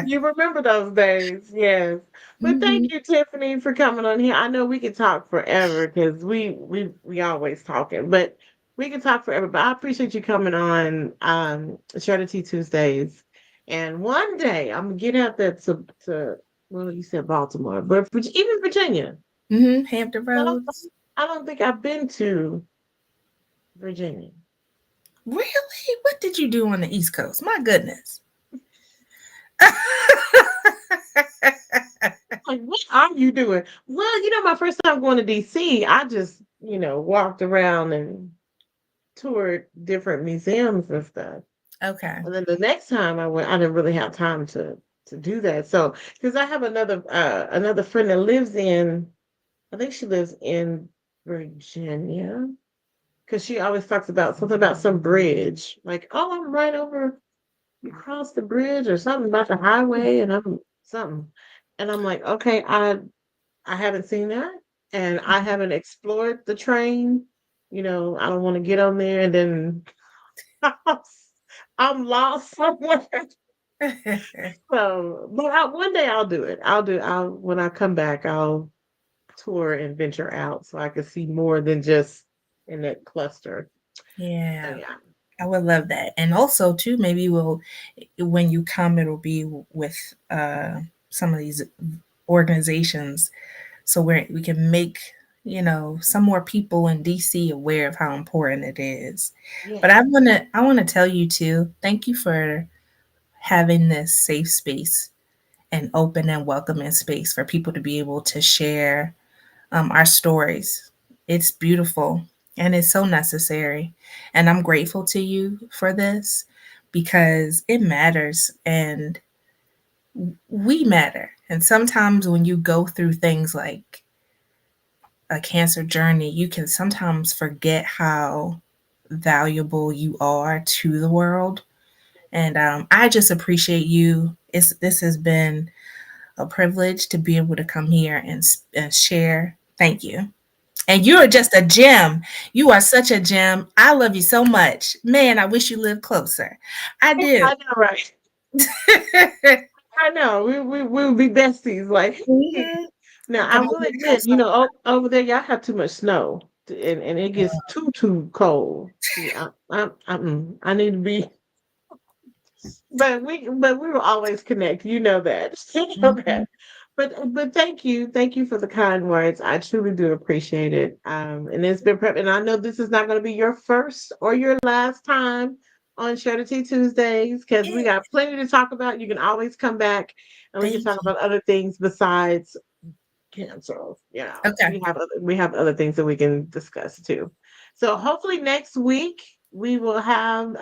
You remember those days, yes. But thank Mhm. you, Tiffany, for coming on here. I know we could talk forever because we always talking, but we can talk forever. But I appreciate you coming on Strategy Tuesdays. And one day I'm gonna get out there to well, you said Baltimore, but even Virginia. Mhm. Hampton I don't Roads. I don't think I've been to Virginia. Really? What did you do on the East Coast? My goodness. Like, what are you doing? Well, my first time going to DC, I just, walked around and toured different museums and stuff. Okay. And then the next time I went, I didn't really have time to. to do that. So, because I have another friend that lives in, I think she lives in Virginia, because she always talks about something about some bridge, like, oh, I'm right over, you cross the bridge or something about the highway, and I'm something, and I'm like, okay, I haven't seen that, and I haven't explored the train. I don't want to get on there and then I'm lost somewhere. So, but one day I'll do it. I'll when I come back, I'll tour and venture out so I can see more than just in that cluster. So Yeah, yeah, I would love that. And also, too, maybe we'll, when you come, it'll be with some of these organizations, so we can make, some more people in DC aware of how important it is. But yeah, I wanna tell you too, thank you for having this safe space and open and welcoming space for people to be able to share our stories. It's beautiful and it's so necessary. And I'm grateful to you for this because it matters and we matter. And sometimes when you go through things like a cancer journey, you can sometimes forget how valuable you are to the world. And I just appreciate you. This has been a privilege to be able to come here and share. Thank you. And you are just a gem. You are such a gem. I love you so much. Man, I wish you lived closer. I do. I know, right? I know. We'll be besties. Like, Mhm. now I Come will over to the house admit, over there y'all have too much snow, and it gets too cold. See, I need to be. But we will always connect. You know that. You know sometime. that. But thank you for the kind words. I truly do appreciate it. And it's been and I know this is not going to be your first or your last time on Shredity Tuesdays, because we Yeah, got plenty to talk about. You can always come back and we can thank talk you. about other things besides cancer. Okay. We have other things that we can discuss too. So hopefully next week we will have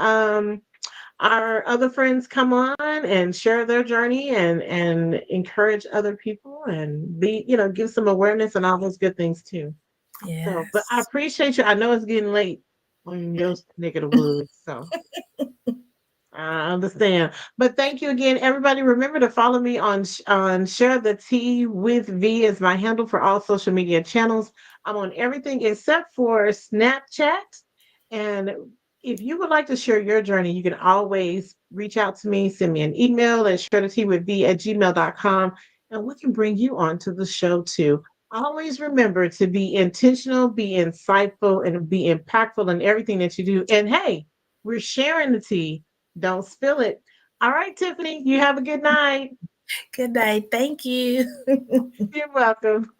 our other friends come on and share their journey and encourage other people and be, give some awareness and all those good things too. So, but I Yes. appreciate you. I know it's getting late on your neck of the woods, so I understand. But thank you again, everybody. Remember to follow me on Share the Tea with V is my handle for all social media channels. I'm on everything except for Snapchat. And if you would like to share your journey, you can always reach out to me, send me an email at sharetheteawithv@gmail.com, and we can bring you onto the show too. Always remember to be intentional, be insightful, and be impactful in everything that you do. And hey, we're sharing the tea, don't spill it. All right, Tiffany, you have a good night. Good night. Thank you. You're welcome.